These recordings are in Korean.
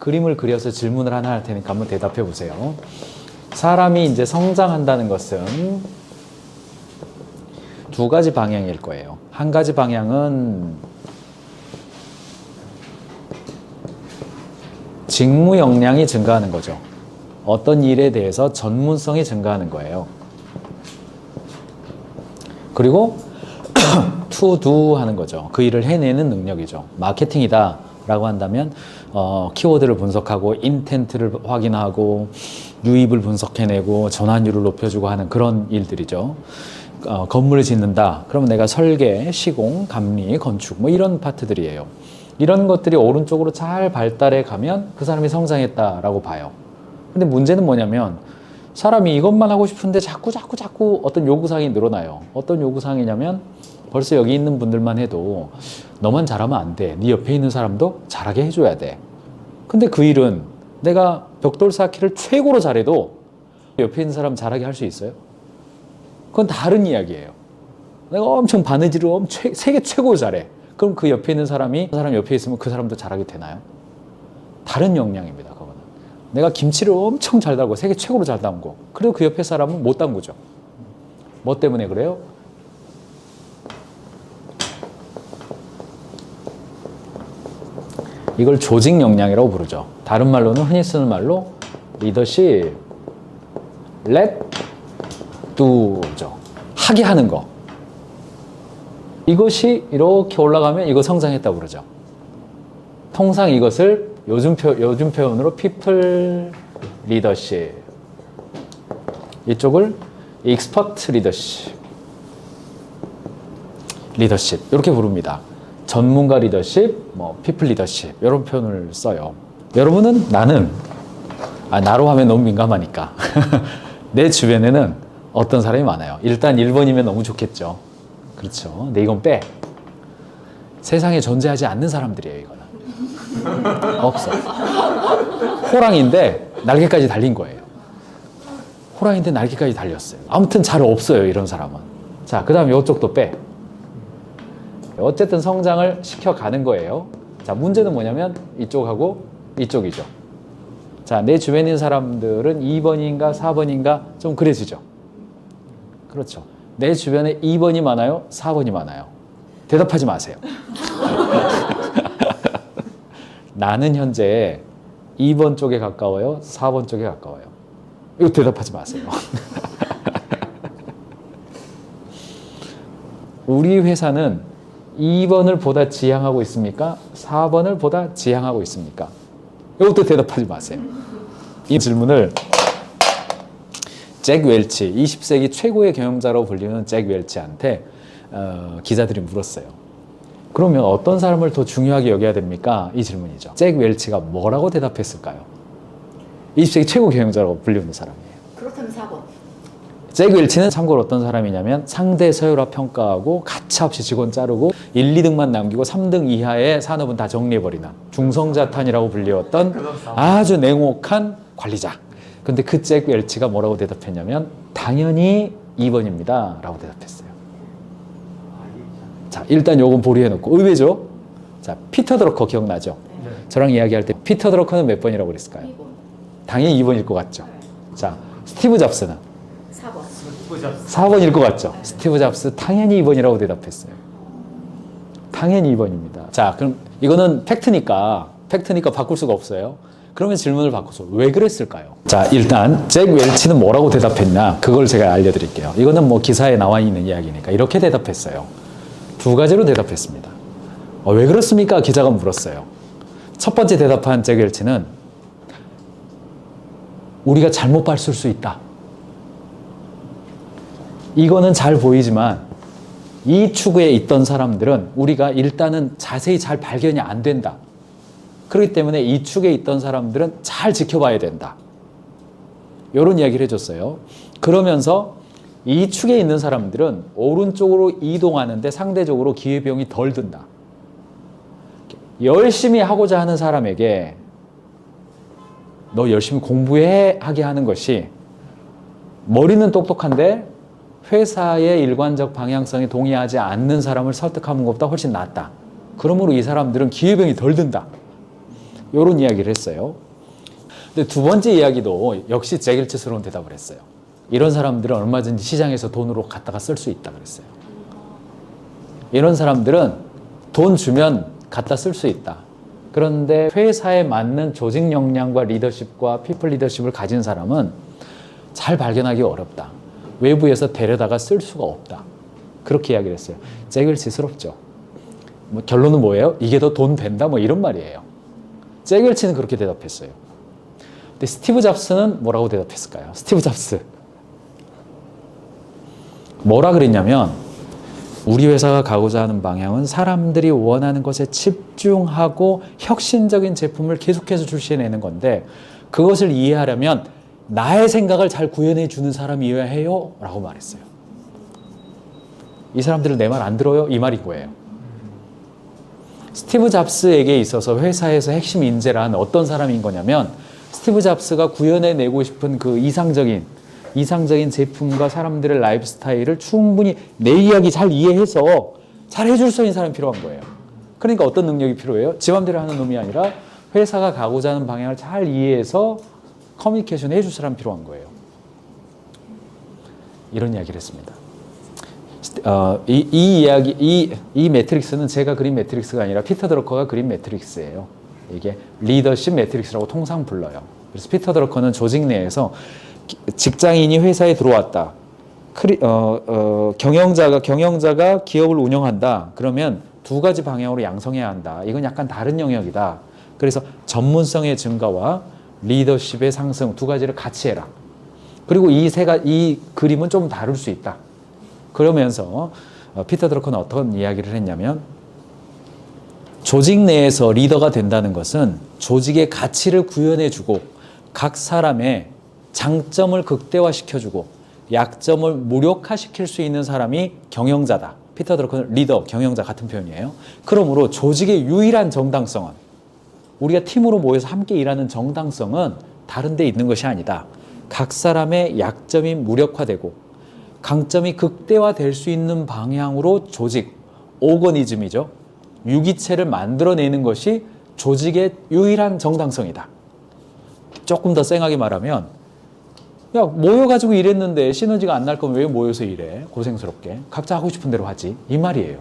그림을 그려서 질문을 하나 할 테니까 한번 대답해 보세요. 사람이 이제 성장한다는 것은 두 가지 방향일 거예요. 한 가지 방향은 직무 역량이 증가하는 거죠. 어떤 일에 대해서 전문성이 증가하는 거예요. 그리고 to do 하는 거죠. 그 일을 해내는 능력이죠. 마케팅이다 라고 한다면 키워드를 분석하고 인텐트를 확인하고 유입을 분석해내고 전환율을 높여주고 하는 그런 일들이죠. 건물을 짓는다. 그러면 내가 설계, 시공, 감리, 건축 뭐 이런 파트들이에요. 이런 것들이 오른쪽으로 잘 발달해 가면 그 사람이 성장했다라고 봐요. 근데 문제는 뭐냐면 사람이 이것만 하고 싶은데 자꾸 어떤 요구사항이 늘어나요. 어떤 요구사항이냐면 벌써 여기 있는 분들만 해도 너만 잘하면 안 돼. 네 옆에 있는 사람도 잘하게 해줘야 돼. 근데 그 일은 내가 벽돌 쌓기를 최고로 잘해도 옆에 있는 사람 잘하게 할 수 있어요? 그건 다른 이야기예요. 내가 엄청 바느질을 세계 최고로 잘해. 그럼 그 옆에 있는 사람이 그 사람 옆에 있으면 그 사람도 잘하게 되나요? 다른 역량입니다. 그거는. 내가 김치를 엄청 잘 담고 세계 최고로 잘 담고 그래도 그 옆에 사람은 못 담그죠. 뭐 때문에 그래요? 이걸 조직 역량이라고 부르죠. 다른 말로는 흔히 쓰는 말로 리더십, let do죠. 하게 하는 거. 이것이 이렇게 올라가면 이거 성장했다고 그러죠. 통상 이것을 요즘 표현으로 people leadership, 이쪽을 expert leadership 이렇게 부릅니다. 전문가 리더십, 뭐 people leadership 이런 표현을 써요. 여러분은 나로 하면 너무 민감하니까 내 주변에는 어떤 사람이 많아요. 일단 1번이면 너무 좋겠죠. 그렇죠. 근데 이건 빼. 세상에 존재하지 않는 사람들이에요. 이거는 없어. 호랑이인데 날개까지 달린 거예요. 호랑이인데 날개까지 달렸어요. 아무튼 잘 없어요. 이런 사람은. 자, 그 다음에 이쪽도 빼. 어쨌든 성장을 시켜가는 거예요. 자, 문제는 뭐냐면 이쪽하고 이쪽이죠. 자, 내 주변에 있는 사람들은 2번인가 4번인가 좀 그래지죠. 그렇죠. 내 주변에 2번이 많아요? 4번이 많아요? 대답하지 마세요. 나는 현재 2번 쪽에 가까워요? 4번 쪽에 가까워요? 이거 대답하지 마세요. 우리 회사는 2번을 보다 지향하고 있습니까? 4번을 보다 지향하고 있습니까? 이것도 대답하지 마세요. 이 질문을 잭 웰치, 20세기 최고의 경영자로 불리는 잭 웰치한테 기자들이 물었어요. 그러면 어떤 사람을 더 중요하게 여겨야 됩니까? 이 질문이죠. 잭 웰치가 뭐라고 대답했을까요? 20세기 최고 경영자로 불리는 사람이에요. 그렇다면 4번. 잭 웰치는 참고로 어떤 사람이냐면 상대 서열화 평가하고 가차없이 직원 자르고 1, 2등만 남기고 3등 이하의 산업은 다 정리해버리는 중성자탄이라고 불리웠던 아주 냉혹한 관리자. 근데 그 잭 웰치가 뭐라고 대답했냐면 당연히 2번입니다 라고 대답했어요. 자, 일단 요건 보류해놓고 의외죠? 자, 피터 드러커 기억나죠? 네. 저랑 이야기할 때 피터 드러커는 몇 번이라고 그랬을까요? 2번. 당연히 2번일 것 같죠? 자, 스티브 잡스는 4번. 4번일 것 같죠? 스티브 잡스 당연히 2번이라고 대답했어요. 당연히 2번입니다. 자, 그럼 이거는 팩트니까 바꿀 수가 없어요. 그러면 질문을 바꿔서 왜 그랬을까요? 자, 일단 잭 웰치는 뭐라고 대답했나 그걸 제가 알려드릴게요. 이거는 뭐 기사에 나와 있는 이야기니까 이렇게 대답했어요. 두 가지로 대답했습니다. 왜 그렇습니까? 기자가 물었어요. 첫 번째 대답한 잭 웰치는 우리가 잘못 봤을 수 있다. 이거는 잘 보이지만 이 추구에 있던 사람들은 우리가 일단은 자세히 잘 발견이 안 된다. 그렇기 때문에 이 축에 있던 사람들은 잘 지켜봐야 된다. 이런 이야기를 해줬어요. 그러면서 이 축에 있는 사람들은 오른쪽으로 이동하는데 상대적으로 기회비용이 덜 든다. 열심히 하고자 하는 사람에게 너 열심히 공부하게 하는 것이 머리는 똑똑한데 회사의 일관적 방향성에 동의하지 않는 사람을 설득하는 것보다 훨씬 낫다. 그러므로 이 사람들은 기회비용이 덜 든다. 이런 이야기를 했어요. 근데 두 번째 이야기도 역시 제길츠스러운 대답을 했어요. 이런 사람들은 얼마든지 시장에서 돈으로 갖다가 쓸 수 있다 그랬어요. 이런 사람들은 돈 주면 갖다 쓸 수 있다. 그런데 회사에 맞는 조직 역량과 리더십과 피플 리더십을 가진 사람은 잘 발견하기 어렵다. 외부에서 데려다가 쓸 수가 없다. 그렇게 이야기를 했어요. 제길치스럽죠. 뭐 결론은 뭐예요? 이게 더 돈 된다? 뭐 이런 말이에요. 제길치는 그렇게 대답했어요. 근데 스티브 잡스는 뭐라고 대답했을까요? 스티브 잡스. 뭐라 그랬냐면 우리 회사가 가고자 하는 방향은 사람들이 원하는 것에 집중하고 혁신적인 제품을 계속해서 출시해내는 건데 그것을 이해하려면 나의 생각을 잘 구현해 주는 사람이어야 해요 라고 말했어요. 이 사람들은 내 말 안 들어요? 이 말인 거예요. 스티브 잡스에게 있어서 회사에서 핵심 인재란 어떤 사람인 거냐면 스티브 잡스가 구현해내고 싶은 그 이상적인 제품과 사람들의 라이프 스타일을 충분히 내 이야기 잘 이해해서 잘 해줄 수 있는 사람이 필요한 거예요. 그러니까 어떤 능력이 필요해요? 지 맘대로 하는 놈이 아니라 회사가 가고자 하는 방향을 잘 이해해서 커뮤니케이션 해줄 사람이 필요한 거예요. 이런 이야기를 했습니다. 이 매트릭스는 제가 그린 매트릭스가 아니라 피터 드러커가 그린 매트릭스예요. 이게 리더십 매트릭스라고 통상 불러요. 그래서 피터 드러커는 조직 내에서 직장인이 회사에 들어왔다. 경영자가 기업을 운영한다. 그러면 두 가지 방향으로 양성해야 한다. 이건 약간 다른 영역이다. 그래서 전문성의 증가와 리더십의 상승 두 가지를 같이 해라. 그리고 이 그림은 좀 다를 수 있다. 그러면서 피터 드러커는 어떤 이야기를 했냐면 조직 내에서 리더가 된다는 것은 조직의 가치를 구현해주고 각 사람의 장점을 극대화시켜주고 약점을 무력화시킬 수 있는 사람이 경영자다. 피터 드러커는 리더, 경영자 같은 표현이에요. 그러므로 조직의 유일한 정당성은 우리가 팀으로 모여서 함께 일하는 정당성은 다른 데 있는 것이 아니다. 각 사람의 약점이 무력화되고 강점이 극대화될 수 있는 방향으로 조직, 오거니즘이죠. 유기체를 만들어내는 것이 조직의 유일한 정당성이다. 조금 더 쌩하게 말하면 야 모여가지고 일했는데 시너지가 안 날 거면 왜 모여서 일해? 고생스럽게. 각자 하고 싶은 대로 하지. 이 말이에요.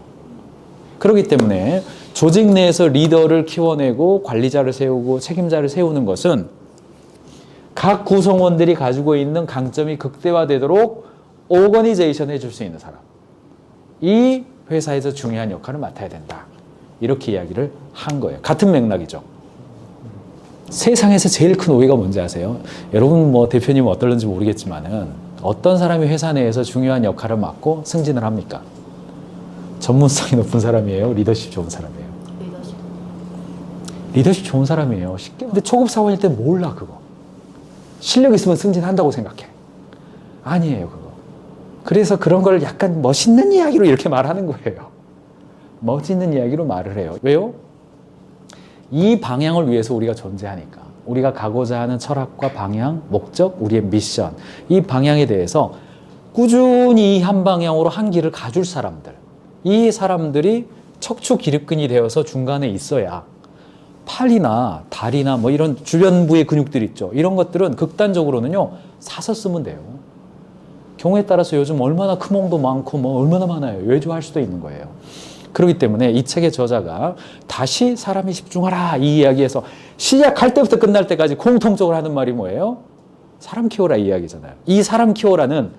그렇기 때문에 조직 내에서 리더를 키워내고 관리자를 세우고 책임자를 세우는 것은 각 구성원들이 가지고 있는 강점이 극대화되도록 오거니제이션 해줄 수 있는 사람. 이 회사에서 중요한 역할을 맡아야 된다. 이렇게 이야기를 한 거예요. 같은 맥락이죠. 세상에서 제일 큰 오해가 뭔지 아세요? 여러분 뭐 대표님은 어떨는지 모르겠지만은 어떤 사람이 회사 내에서 중요한 역할을 맡고 승진을 합니까? 전문성이 높은 사람이에요? 리더십 좋은 사람이에요? 리더십 좋은 사람이에요. 쉽게. 근데 초급 사원일 때 몰라 그거. 실력 있으면 승진한다고 생각해. 아니에요 그거. 그래서 그런 걸 약간 멋있는 이야기로 이렇게 말하는 거예요. 멋있는 이야기로 말을 해요. 왜요? 이 방향을 위해서 우리가 존재하니까. 우리가 가고자 하는 철학과 방향, 목적, 우리의 미션. 이 방향에 대해서 꾸준히 한 방향으로 한 길을 가줄 사람들. 이 사람들이 척추 기립근이 되어서 중간에 있어야 팔이나 다리나 뭐 이런 주변부의 근육들 있죠. 이런 것들은 극단적으로는요, 사서 쓰면 돼요. 경우에 따라서 요즘 얼마나 크몽도 많고 뭐 얼마나 많아요. 외주할 수도 있는 거예요. 그렇기 때문에 이 책의 저자가 다시 사람이 집중하라 이 이야기에서 시작할 때부터 끝날 때까지 공통적으로 하는 말이 뭐예요? 사람 키워라 이 이야기잖아요. 이 사람 키워라는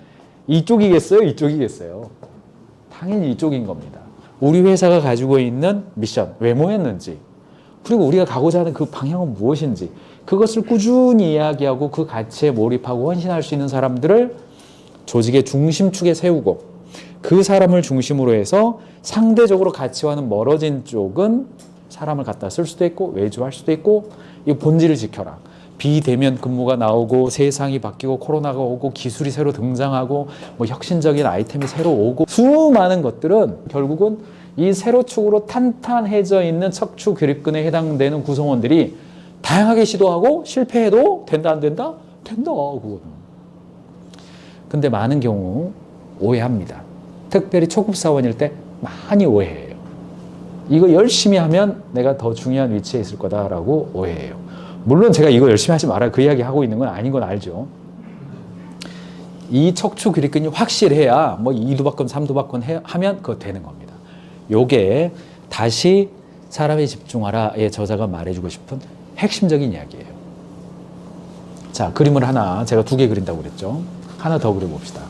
이쪽이겠어요? 이쪽이겠어요? 당연히 이쪽인 겁니다. 우리 회사가 가지고 있는 미션, 왜 모였는지, 그리고 우리가 가고자 하는 그 방향은 무엇인지, 그것을 꾸준히 이야기하고 그 가치에 몰입하고 헌신할 수 있는 사람들을 조직의 중심축에 세우고 그 사람을 중심으로 해서 상대적으로 가치와는 멀어진 쪽은 사람을 갖다 쓸 수도 있고 외주할 수도 있고 이 본질을 지켜라. 비대면 근무가 나오고 세상이 바뀌고 코로나가 오고 기술이 새로 등장하고 뭐 혁신적인 아이템이 새로 오고 수많은 것들은 결국은 이 세로축으로 탄탄해져 있는 척추 기립근에 해당되는 구성원들이 다양하게 시도하고 실패해도 된다 안 된다? 된다 그거는. 근데 많은 경우 오해합니다. 특별히 초급 사원일 때 많이 오해해요. 이거 열심히 하면 내가 더 중요한 위치에 있을 거다라고 오해해요. 물론 제가 이거 열심히 하지 말아요. 그 이야기 하고 있는 건 아닌 건 알죠. 이 척추 그립근이 확실해야 뭐 2두박근, 3두박근 하면 그거 되는 겁니다. 요게 다시 사람에 집중하라의 저자가 말해주고 싶은 핵심적인 이야기예요. 자, 그림을 하나, 제가 2개 그린다고 그랬죠. 하나 더 그려봅시다.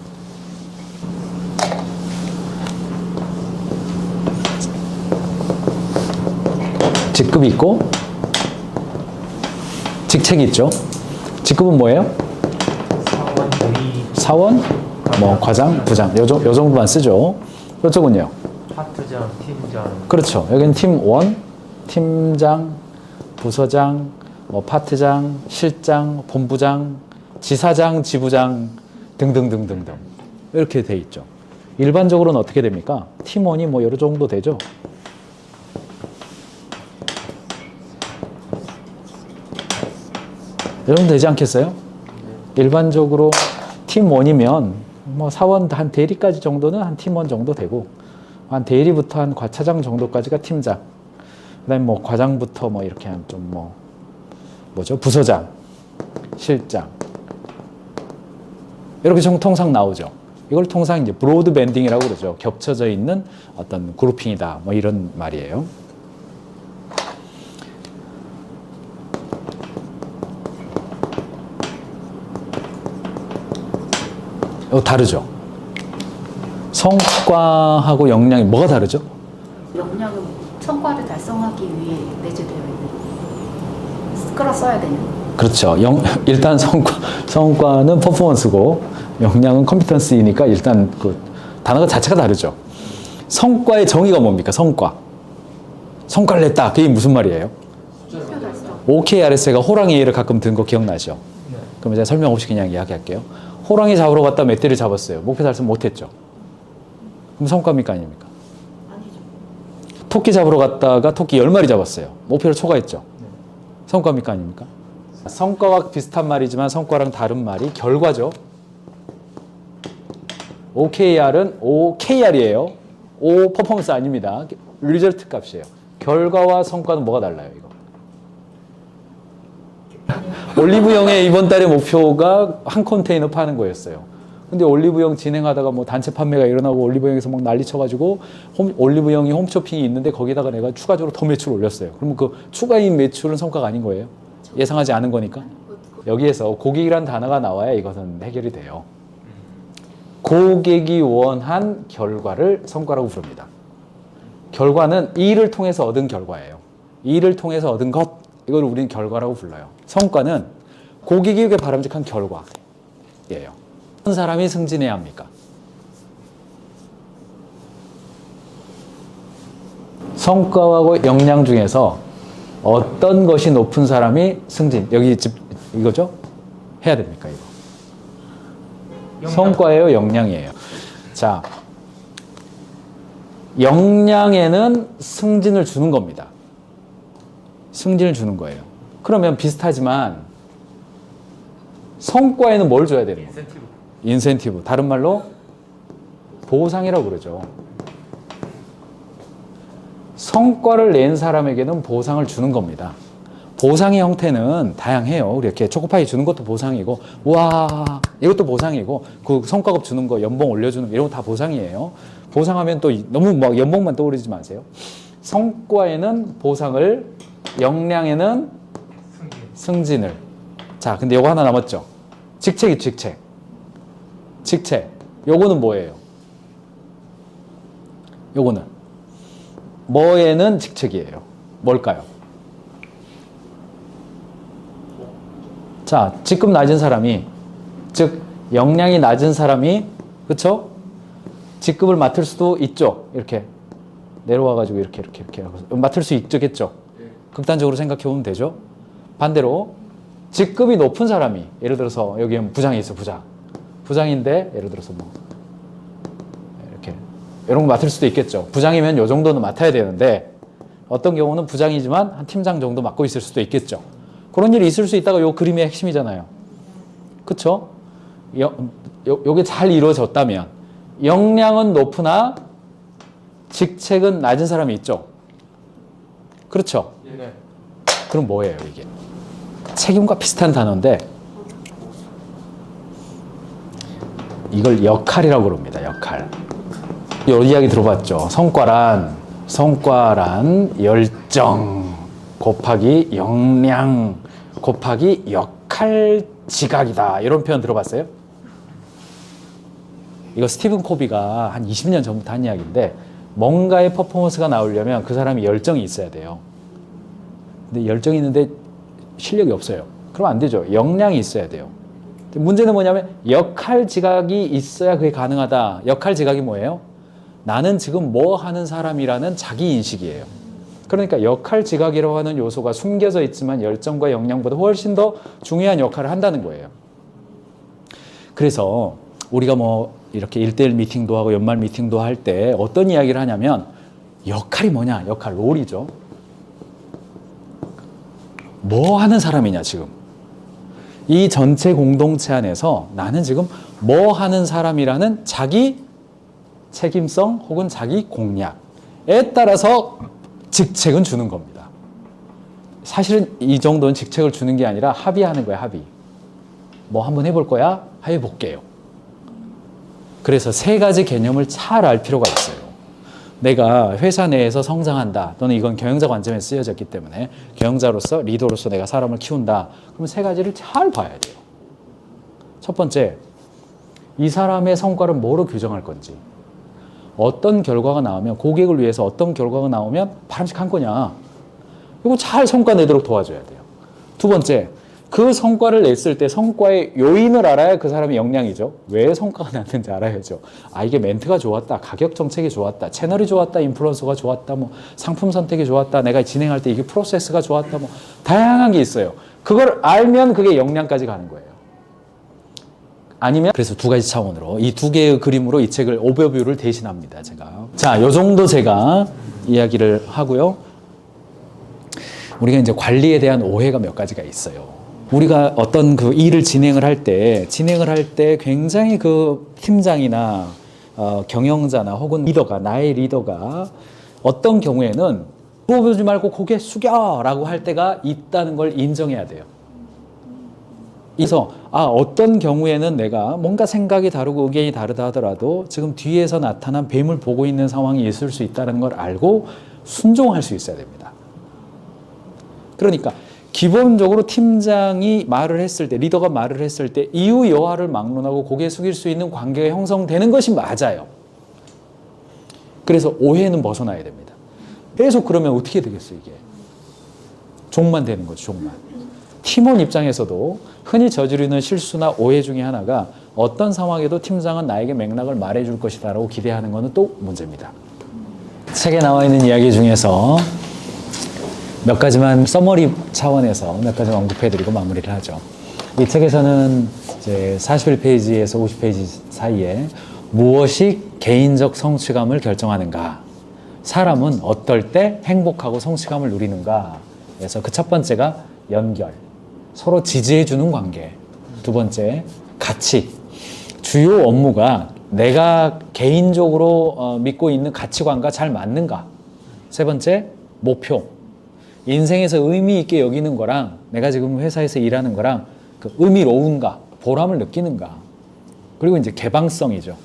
직급이 있고 직책이 있죠. 직급은 뭐예요? 사원, 대리, 사원, 뭐 과장, 부장 요 정도만 쓰죠. 이쪽은요. 파트장, 팀장. 그렇죠. 여기는 팀 1, 팀장, 부서장, 뭐 파트장, 실장, 본부장, 지사장, 지부장 등등등등등 이렇게 돼 있죠. 일반적으로는 어떻게 됩니까? 팀원이 뭐 여러 정도 되죠. 여러분 되지 않겠어요? 일반적으로 팀원이면 뭐 사원 한 대리까지 정도는 한 팀원 정도 되고 한 대리부터 한 과차장 정도까지가 팀장. 그다음에 뭐 과장부터 뭐 이렇게 한 좀 뭐 뭐죠? 부서장, 실장 이렇게 통상 나오죠. 이걸 통상 이제 브로드 밴딩이라고 그러죠. 겹쳐져 있는 어떤 그룹핑이다. 뭐 이런 말이에요. 다르죠. 성과하고 역량이 뭐가 다르죠? 역량은 성과를 달성하기 위해 내재되어 있는 끌어써야 되는. 그렇죠. 일단 성과는 퍼포먼스고 역량은 컴피턴스이니까 일단 그 단어가 자체가 다르죠. 성과의 정의가 뭡니까? 성과를 냈다. 그게 무슨 말이에요? 목표 달성. OKRS가 호랑이 예를 가끔 든 거 기억나죠? 그럼 제가 설명 없이 그냥 이야기할게요. 호랑이 잡으러 갔다 멧돼지를 잡았어요. 목표 달성 못했죠. 그럼 성과입니까 아닙니까? 아니죠. 토끼 잡으러 갔다가 토끼 10마리 잡았어요. 목표를 초과했죠. 성과입니까 아닙니까? 성과와 비슷한 말이지만 성과랑 다른 말이 결과죠. OKR은 OKR이에요. O 퍼포먼스 아닙니다. 리절트 값이에요. 결과와 성과는 뭐가 달라요, 이거? 올리브영의 이번 달의 목표가 한 컨테이너 파는 거였어요. 근데 올리브영 진행하다가 뭐 단체 판매가 일어나고 올리브영에서 막 난리 쳐가지고 올리브영이 홈쇼핑이 있는데 거기다가 내가 추가적으로 더 매출을 올렸어요. 그러면 그 추가인 매출은 성과가 아닌 거예요. 예상하지 않은 거니까. 여기에서 고객이란 단어가 나와야 이것은 해결이 돼요. 고객이 원한 결과를 성과라고 부릅니다. 결과는 일을 통해서 얻은 결과예요. 일을 통해서 얻은 것, 이걸 우리는 결과라고 불러요. 성과는 고객에게 바람직한 결과예요. 어떤 사람이 승진해야 합니까? 성과하고 역량 중에서 어떤 것이 높은 사람이 승진, 여기 이거죠? 해야 됩니까, 이거? 성과예요, 역량이에요? 자, 역량에는 승진을 주는 겁니다. 승진을 주는 거예요. 그러면 비슷하지만 성과에는 뭘 줘야 되는 거예요? 인센티브. 다른 말로 보상이라고 그러죠. 성과를 낸 사람에게는 보상을 주는 겁니다. 보상의 형태는 다양해요. 우리 이렇게 초코파이 주는 것도 보상이고, 와, 이것도 보상이고, 그 성과급 주는 거, 연봉 올려주는 거, 이런 거 다 보상이에요. 보상하면 또 너무 막 연봉만 떠오르지 마세요. 성과에는 보상을, 역량에는 승진을. 자, 근데 요거 하나 남았죠. 직책이 직책. 요거는 뭐예요? 요거는 뭐에는 직책이에요. 뭘까요? 자, 직급 낮은 사람이, 즉 역량이 낮은 사람이, 그렇죠? 직급을 맡을 수도 있죠. 이렇게 내려와가지고 이렇게 맡을 수 있겠죠. 극단적으로 생각해 보면 되죠. 반대로 직급이 높은 사람이, 예를 들어서 여기 부장이 있어, 부장인데 예를 들어서 뭐 이렇게 이런 거 맡을 수도 있겠죠. 부장이면 요 정도는 맡아야 되는데 어떤 경우는 부장이지만 한 팀장 정도 맡고 있을 수도 있겠죠. 그런 일이 있을 수 있다가 요 그림의 핵심이잖아요. 그쵸? 요게 잘 이루어졌다면 역량은 높으나 직책은 낮은 사람이 있죠. 그렇죠? 네. 그럼 뭐예요, 이게? 책임과 비슷한 단어인데 이걸 역할이라고 그럽니다. 역할. 이 이야기 들어봤죠? 성과란 열정 곱하기 역량 곱하기 역할 지각이다. 이런 표현 들어봤어요? 이거 스티븐 코비가 한 20년 전부터 한 이야기인데 뭔가의 퍼포먼스가 나오려면 그 사람이 열정이 있어야 돼요. 근데 열정이 있는데 실력이 없어요. 그럼 안 되죠. 역량이 있어야 돼요. 문제는 뭐냐면 역할 지각이 있어야 그게 가능하다. 역할 지각이 뭐예요? 나는 지금 뭐 하는 사람이라는 자기 인식이에요. 그러니까 역할 지각이라고 하는 요소가 숨겨져 있지만 열정과 역량보다 훨씬 더 중요한 역할을 한다는 거예요. 그래서 우리가 뭐 이렇게 1대1 미팅도 하고 연말 미팅도 할 때 어떤 이야기를 하냐면 역할이 뭐냐? 역할, 롤이죠. 뭐 하는 사람이냐 지금. 이 전체 공동체 안에서 나는 지금 뭐 하는 사람이라는 자기 책임성 혹은 자기 공약에 따라서 직책은 주는 겁니다. 사실은 이 정도는 직책을 주는 게 아니라 합의하는 거예요. 합의. 뭐 한번 해볼 거야? 해볼게요. 그래서 세 가지 개념을 잘 알 필요가 있어요. 내가 회사 내에서 성장한다 또는 이건 경영자 관점에 쓰여졌기 때문에 경영자로서 리더로서 내가 사람을 키운다. 그러면 세 가지를 잘 봐야 돼요. 첫 번째, 이 사람의 성과를 뭐로 규정할 건지, 어떤 결과가 나오면 고객을 위해서 어떤 결과가 나오면 바람직한 거냐, 이거 잘 성과 내도록 도와줘야 돼요. 두 번째, 그 성과를 냈을 때 성과의 요인을 알아야 그 사람의 역량이죠. 왜 성과가 났는지 알아야죠. 아, 이게 멘트가 좋았다, 가격 정책이 좋았다, 채널이 좋았다, 인플루언서가 좋았다, 뭐 상품 선택이 좋았다, 내가 진행할 때 이게 프로세스가 좋았다, 뭐 다양한 게 있어요. 그걸 알면 그게 역량까지 가는 거예요. 아니면 그래서 두 가지 차원으로 이 두 개의 그림으로 이 책을 오버뷰를 대신합니다. 제가 자, 요 정도 제가 이야기를 하고요. 우리가 이제 관리에 대한 오해가 몇 가지가 있어요. 우리가 어떤 그 일을 진행을 할 때 굉장히 그 팀장이나 경영자나 혹은 리더가, 나의 리더가 어떤 경우에는 물어보지 말고 고개 숙여라고 할 때가 있다는 걸 인정해야 돼요. 그래서 어떤 경우에는 내가 뭔가 생각이 다르고 의견이 다르다 하더라도 지금 뒤에서 나타난 뱀을 보고 있는 상황이 있을 수 있다는 걸 알고 순종할 수 있어야 됩니다. 그러니까 기본적으로 팀장이 말을 했을 때, 리더가 말을 했을 때 이유 여하를 막론하고 고개 숙일 수 있는 관계가 형성되는 것이 맞아요. 그래서 오해는 벗어나야 됩니다. 계속 그러면 어떻게 되겠어요, 이게? 종만 되는 거죠, 종만. 팀원 입장에서도 흔히 저지르는 실수나 오해 중에 하나가 어떤 상황에도 팀장은 나에게 맥락을 말해줄 것이다 라고 기대하는 것은 또 문제입니다. 책에 나와 있는 이야기 중에서 몇 가지만 서머리 차원에서 몇 가지만 언급해드리고 마무리를 하죠. 이 책에서는 이제 41페이지에서 50페이지 사이에 무엇이 개인적 성취감을 결정하는가, 사람은 어떨 때 행복하고 성취감을 누리는가, 그래서 그 첫 번째가 연결, 서로 지지해주는 관계. 두 번째, 가치. 주요 업무가 내가 개인적으로 믿고 있는 가치관과 잘 맞는가. 세 번째, 목표. 인생에서 의미 있게 여기는 거랑 내가 지금 회사에서 일하는 거랑 그 의미로운가, 보람을 느끼는가. 그리고 이제 개방성이죠.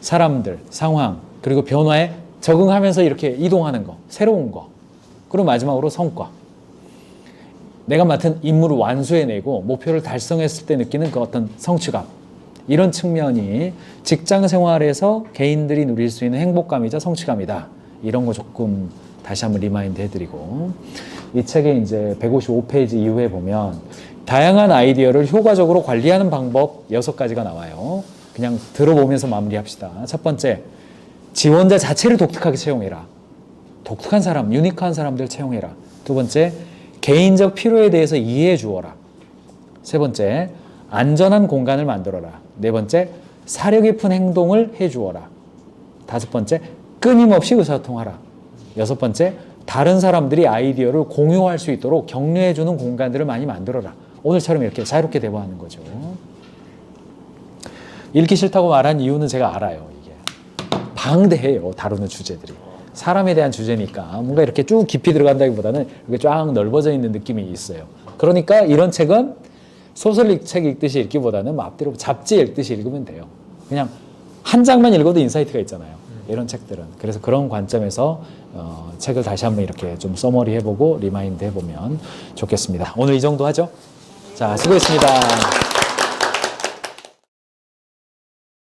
사람들, 상황, 그리고 변화에 적응하면서 이렇게 이동하는 거, 새로운 거. 그리고 마지막으로 성과. 내가 맡은 임무를 완수해내고 목표를 달성했을 때 느끼는 그 어떤 성취감. 이런 측면이 직장 생활에서 개인들이 누릴 수 있는 행복감이자 성취감이다. 이런 거 조금 다시 한번 리마인드 해드리고, 이 책의 이제 155페이지 이후에 보면 다양한 아이디어를 효과적으로 관리하는 방법 6가지가 나와요. 그냥 들어보면서 마무리합시다. 첫 번째, 지원자 자체를 독특하게 채용해라. 독특한 사람, 유니크한 사람들 채용해라. 두 번째, 개인적 필요에 대해서 이해해 주어라. 세 번째, 안전한 공간을 만들어라. 네 번째, 사려 깊은 행동을 해 주어라. 다섯 번째, 끊임없이 의사소통하라. 여섯 번째, 다른 사람들이 아이디어를 공유할 수 있도록 격려해 주는 공간들을 많이 만들어라. 오늘처럼 이렇게 자유롭게 대화하는 거죠. 읽기 싫다고 말한 이유는 제가 알아요. 이게 방대해요, 다루는 주제들이. 사람에 대한 주제니까 뭔가 이렇게 쭉 깊이 들어간다기보다는 이렇게 쫙 넓어져 있는 느낌이 있어요. 그러니까 이런 책은 소설 책 읽듯이 읽기보다는 뭐 앞뒤로 잡지 읽듯이 읽으면 돼요. 그냥 한 장만 읽어도 인사이트가 있잖아요. 이런 책들은. 그래서 그런 관점에서 책을 다시 한번 이렇게 좀 서머리 해보고 리마인드 해보면 좋겠습니다. 오늘 이 정도 하죠? 자, 수고했습니다.